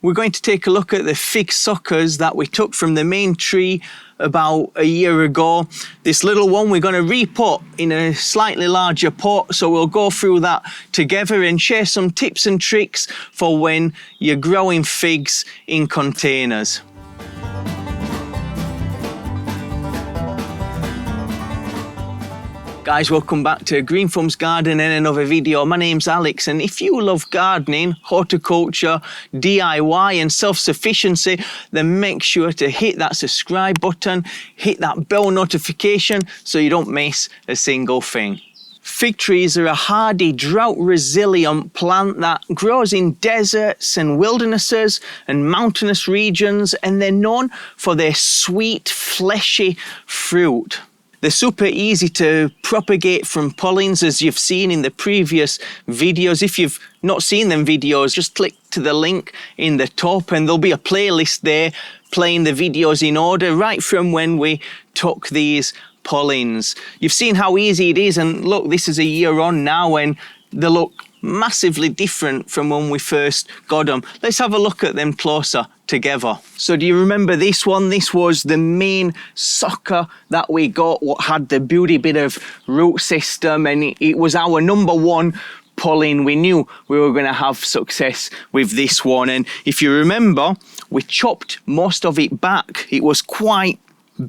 we're going to take a look at the fig suckers that we took from the main tree about a year ago. This little one we're going to repot in a slightly larger pot, so we'll go through that together and share some tips and tricks for when you're growing figs in containers. Guys, welcome back to Green Thumb's Garden and another video. My name's Alex, and if you love gardening, horticulture, DIY and self-sufficiency, then make sure to hit that subscribe button, hit that bell notification so you don't miss a single thing. Fig trees are a hardy, drought-resilient plant that grows in deserts and wildernesses and mountainous regions, and they're known for their sweet, fleshy fruit. They're super easy to propagate from pollens, as you've seen in the previous videos. If you've not seen them videos, just click to the link in the top and there'll be a playlist there playing the videos in order right from when we took these pollens. You've seen how easy it is, and look, this is a year on now and they look massively different from when we first got them. Let's have a look at them closer together. So do you remember this one? This was the main sucker that we got, what had the beauty bit of root system, and it was our number one pollen. We knew we were going to have success with this one, and if you remember, we chopped most of it back. It was quite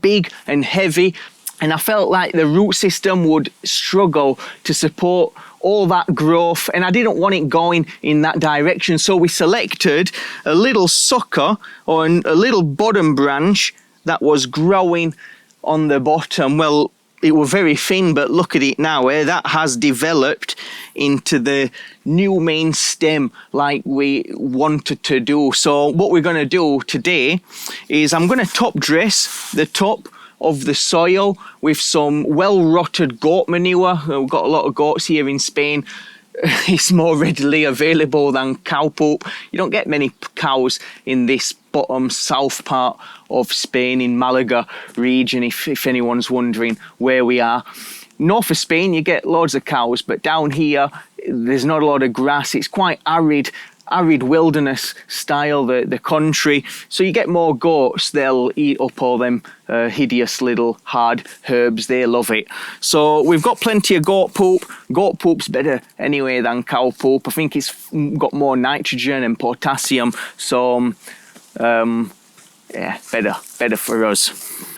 big and heavy, and I felt like the root system would struggle to support all that growth, and I didn't want it going in that direction. So we selected a little sucker or a little bottom branch that was growing on the bottom. Well, it was very thin, but look at it now, that has developed into the new main stem like we wanted to do. So what we're going to do today is I'm going to top dress the top of the soil with some well-rotted goat manure. We've got a lot of goats here in Spain. It's more readily available than cow poop. You don't get many cows in this bottom south part of Spain, in Malaga region, if anyone's wondering where we are. North of Spain you get loads of cows, but down here there's not a lot of grass. It's quite arid wilderness style, the country, so you get more goats. They'll eat up all them hideous little hard herbs. They love it. So we've got plenty of goat poop. Goat poop's better anyway than cow poop. I think it's got more nitrogen and potassium, so yeah, better for us.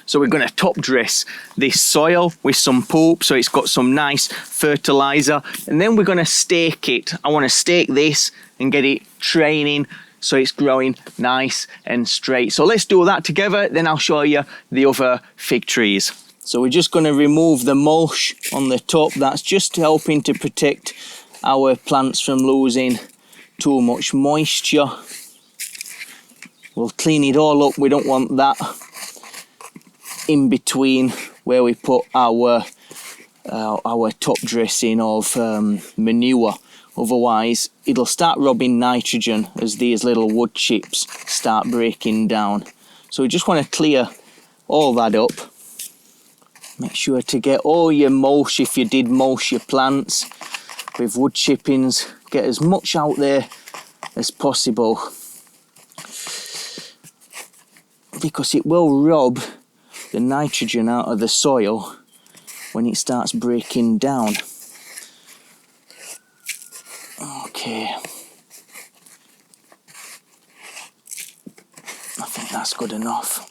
So we're going to top dress this soil with some poop so it's got some nice fertilizer, and then we're going to stake it. I want to stake this and get it training so it's growing nice and straight. So let's do that together, then I'll show you the other fig trees. So we're just going to remove the mulch on the top. That's just helping to protect our plants from losing too much moisture. We'll clean it all up. We don't want that in between where we put our top dressing of manure. Otherwise it'll start robbing nitrogen as these little wood chips start breaking down. So we just want to clear all that up. Make sure to get all your mulch, if you did mulch your plants with wood chippings, get as much out there as possible, because it will rob the nitrogen out of the soil when it starts breaking down. Okay, I think that's good enough.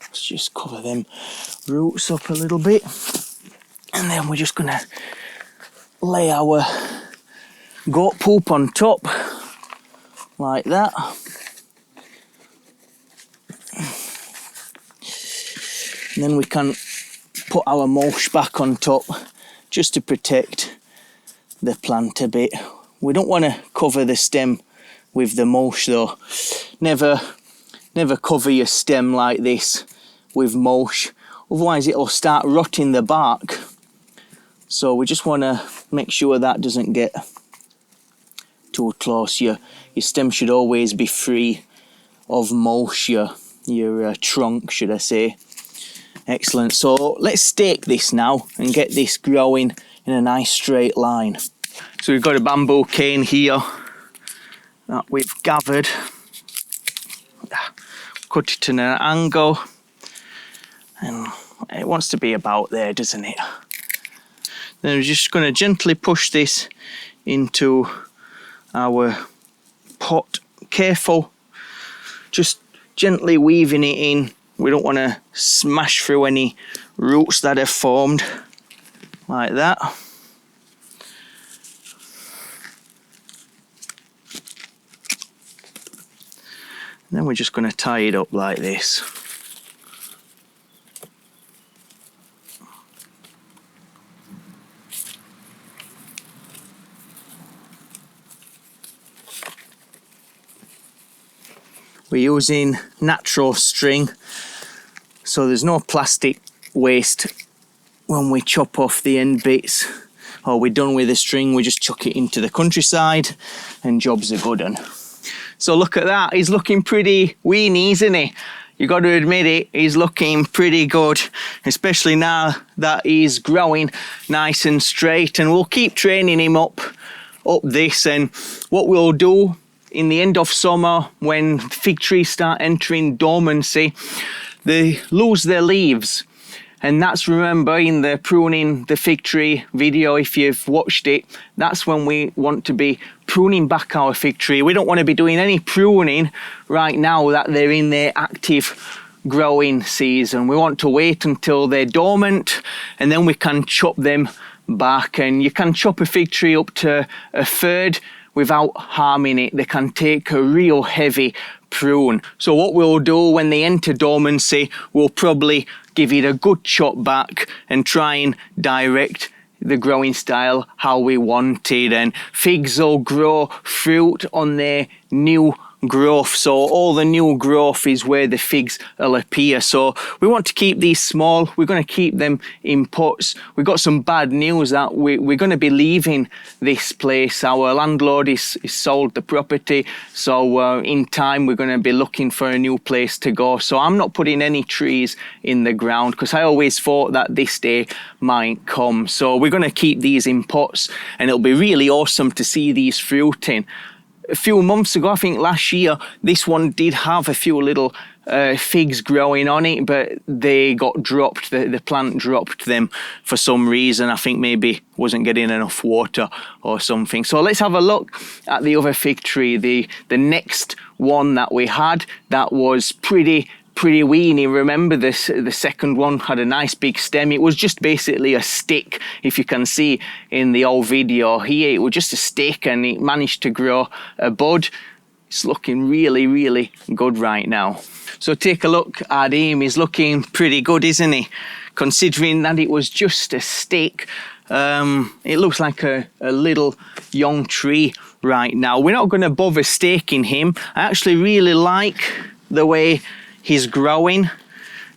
Let's just cover them roots up a little bit, and then we're just gonna lay our goat poop on top like that. And then we can put our mulch back on top just to protect the plant a bit. We don't want to cover the stem with the mulch though. Never cover your stem like this with mulch, otherwise it'll start rotting the bark. So we just want to make sure that doesn't get too close. Your your stem should always be free of mulch, your trunk, should I say. Excellent. So let's stake this now and get this growing in a nice straight line. So we've got a bamboo cane here that we've gathered. Cut it in an angle, and it wants to be about there, doesn't it? Then we're just going to gently push this into our pot. Careful, just gently weaving it in. We don't want to smash through any roots that have formed, like that. And then we're just going to tie it up like this. We're using natural string, so there's no plastic waste when we chop off the end bits, or we're done with the string. We just chuck it into the countryside and jobs are good un. So look at that, he's looking pretty weeny, isn't he? You got to admit it, he's looking pretty good, especially now that he's growing nice and straight. And we'll keep training him up this, and what we'll do in the end of summer, when fig trees start entering dormancy, they lose their leaves. And that's, remember, in the pruning the fig tree video, if you've watched it, that's when we want to be pruning back our fig tree. We don't want to be doing any pruning right now that they're in their active growing season. We want to wait until they're dormant, and then we can chop them back. And you can chop a fig tree up to a third without harming it. They can take a real heavy prune. So what we'll do when they enter dormancy, we'll probably give it a good chop back and try and direct the growing style how we want it. And figs will grow fruit on their new growth, so all the new growth is where the figs will appear. So we want to keep these small. We're going to keep them in pots. We've got some bad news that we're going to be leaving this place. Our landlord is sold the property, so in time we're going to be looking for a new place to go. So I'm not putting any trees in the ground because I always thought that this day might come. So we're going to keep these in pots, and it'll be really awesome to see these fruiting. A few months ago, I think last year, this one did have a few little figs growing on it, but they got dropped. The plant dropped them for some reason. I think maybe wasn't getting enough water or something. So let's have a look at the other fig tree. The next one that we had that was pretty weeny. Remember this, the second one had a nice big stem. It was just basically a stick, if you can see in the old video here. It was just a stick, and it managed to grow a bud. It's looking really good right now. So take a look at him. He's looking pretty good, isn't he? Considering that it was just a stick. It looks like a little young tree right now. We're not going to bother staking him. I actually really like the way he's growing.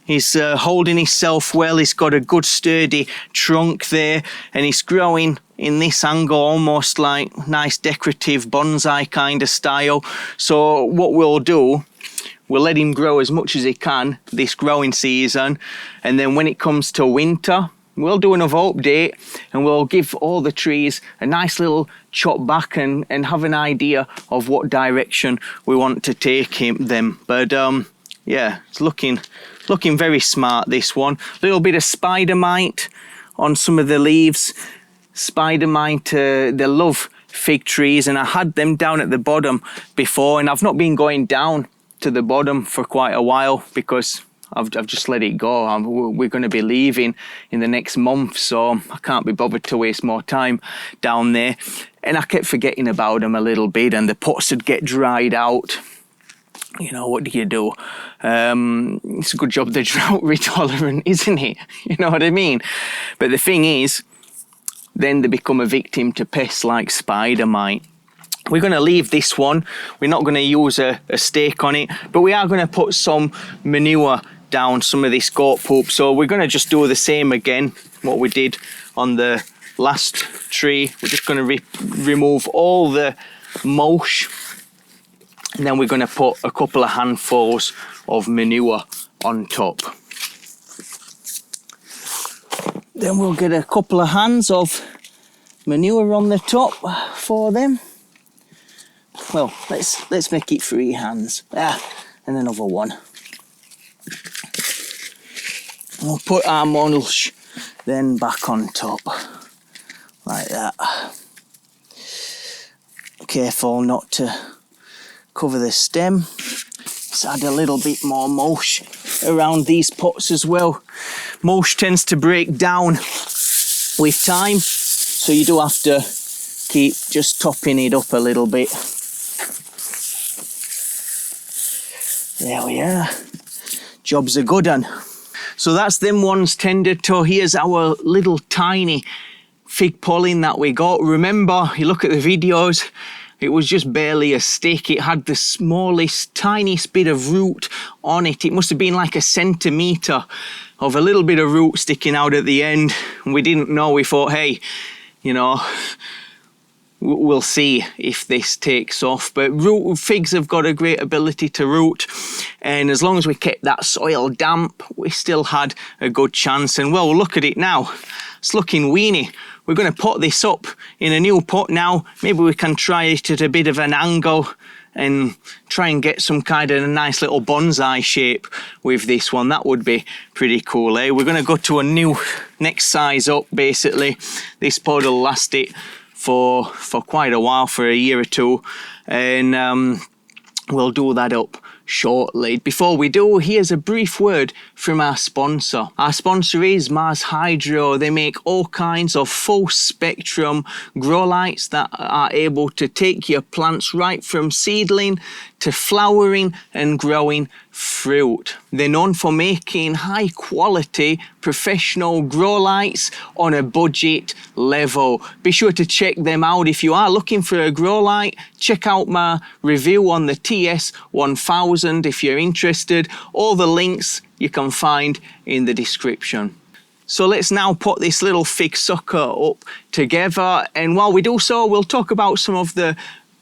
He's holding himself well. He's got a good sturdy trunk there, and he's growing in this angle almost like nice decorative bonsai kind of style. So what we'll do, we'll let him grow as much as he can this growing season, and then when it comes to winter, we'll do another update and we'll give all the trees a nice little chop back and have an idea of what direction we want to take them. But yeah, it's looking very smart, this one. A little bit of spider mite on some of the leaves. Spider mite, they love fig trees, and I had them down at the bottom before, and I've not been going down to the bottom for quite a while because I've just let it go. We're going to be leaving in the next month, so I can't be bothered to waste more time down there. And I kept forgetting about them a little bit, and the pots would get dried out. You know, what do you do? It's a good job they're drought-tolerant, isn't it? You know what I mean? But the thing is, then they become a victim to pests like spider mite. We're going to leave this one. We're not going to use a stake on it, but we are going to put some manure down, some of this goat poop. So we're going to just do the same again, what we did on the last tree. We're just going to remove all the mulch And then we're going to put a couple of handfuls of manure on top. Then we'll get a couple of hands of manure on the top for them. Well, let's make it 3 hands. And another one. We'll put our mulch then back on top, like that. Careful not to cover the stem. Let's add a little bit more mulch around these pots as well. Mulch tends to break down with time, so you do have to keep just topping it up a little bit. There we are. Job's a good one. So that's them ones tended to. Here's our little tiny fig pollen that we got. Remember, you look at the videos, it was just barely a stick. It had the smallest, tiniest bit of root on it. It must have been like a centimetre of a little bit of root sticking out at the end. And we didn't know. We thought, hey, you know, we'll see if this takes off. But figs have got a great ability to root. And as long as we kept that soil damp, we still had a good chance. And well, look at it now. It's looking weeny. We're going to pot this up in a new pot now. Maybe we can try it at a bit of an angle and try and get some kind of a nice little bonsai shape with this one. That would be pretty cool, eh? We're going to go to a new next size up, basically. This pod will last it for quite a while, for a year or two. And we'll do that up shortly. Before we do, here's a brief word from our sponsor. Our sponsor is Mars Hydro. They make all kinds of full spectrum grow lights that are able to take your plants right from seedling to flowering and growing fruit. They're known for making high quality professional grow lights on a budget level. Be sure to check them out. If you are looking for a grow light, check out my review on the TS1000 if you're interested. All the links you can find in the description. So let's now put this little fig sucker up together, and while we do so, we'll talk about some of the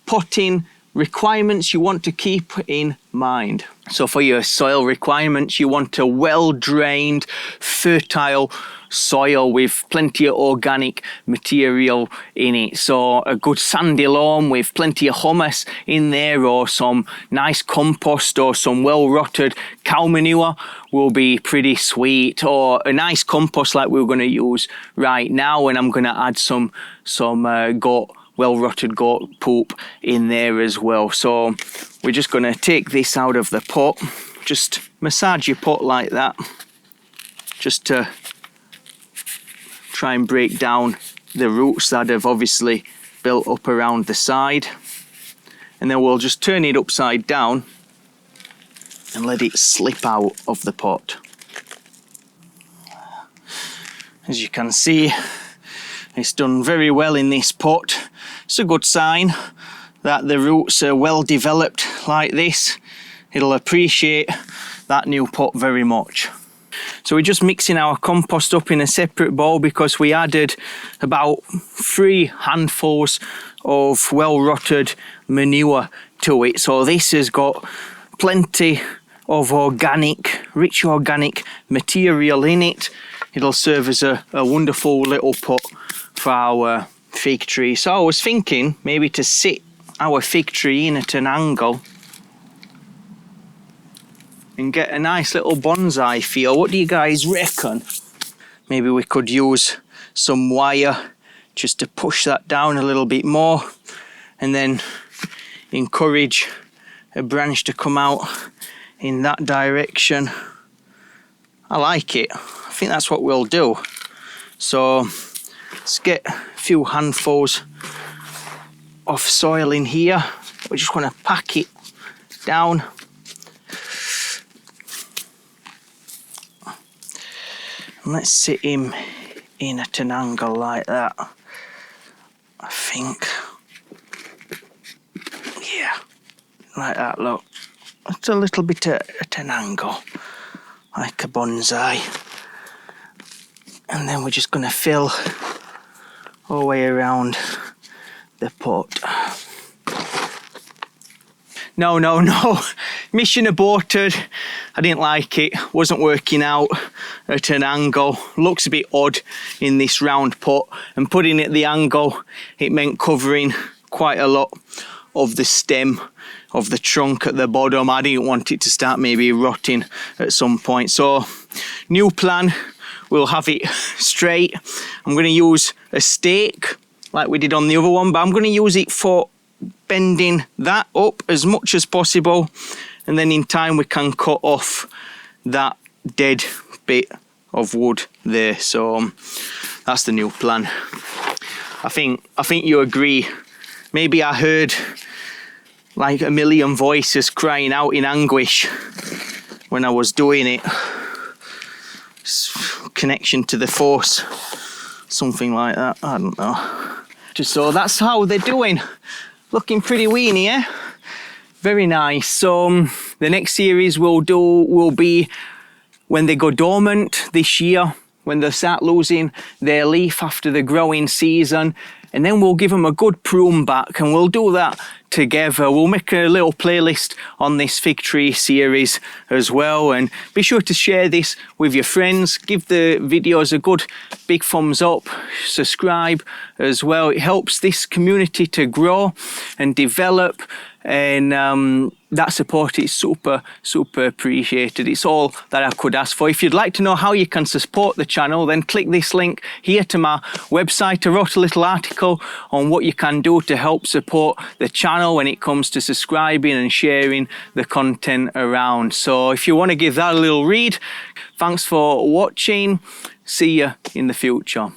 potting requirements you want to keep in mind. So for your soil requirements, you want a well-drained, fertile soil with plenty of organic material in it. So a good sandy loam with plenty of humus in there, or some nice compost, or some well-rotted cow manure will be pretty sweet, or a nice compost like we're going to use right now. And I'm going to add some well-rotted goat poop in there as well. So we're just going to take this out of the pot. Just massage your pot like that, just to try and break down the roots that have obviously built up around the side. And then we'll just turn it upside down and let it slip out of the pot. As you can see, it's done very well in this pot. It's a good sign that the roots are well developed like this. It'll appreciate that new pot very much. So we're just mixing our compost up in a separate bowl because we added about 3 handfuls of well-rotted manure to it. So this has got plenty of rich organic material in it. It'll serve as a wonderful little pot for our fig tree. So I was thinking maybe to sit our fig tree in at an angle and get a nice little bonsai feel. What do you guys reckon? Maybe we could use some wire just to push that down a little bit more, and then encourage a branch to come out in that direction. I like it. I think that's what we'll do. So let's get a few handfuls of soil in here. We just want to pack it down. And let's sit him in at an angle like that. I think. Yeah, like that, look. It's a little bit at an angle, like a bonsai. And then we're just going to fill all the way around the pot. No. Mission aborted. I didn't like it. Wasn't working out at an angle. Looks a bit odd in this round pot. And putting it at the angle, it meant covering quite a lot of the stem of the trunk at the bottom. I didn't want it to start maybe rotting at some point. So, new plan. We'll have it straight. I'm going to use a stake like we did on the other one, but I'm going to use it for bending that up as much as possible, and then in time we can cut off that dead bit of wood there. So that's the new plan. I think you agree. Maybe I heard like a million voices crying out in anguish when I was doing it. Connection to the force, something like that, I don't know. So that's how they're doing. Looking pretty weeny, eh? Very nice. So the next series we'll do will be when they go dormant this year, when they start losing their leaf after the growing season, and then we'll give them a good prune back, and we'll do that together. We'll make a little playlist on this fig tree series as well, and be sure to share this with your friends. Give the videos a good big thumbs up, subscribe as well. It helps this community to grow and develop, and that support is super appreciated. It's all that I could ask for. If you'd like to know how you can support the channel, then click this link here to my website. I wrote a little article on what you can do to help support the channel when it comes to subscribing and sharing the content around. So if you want to give that a little read, thanks for watching. See you in the future.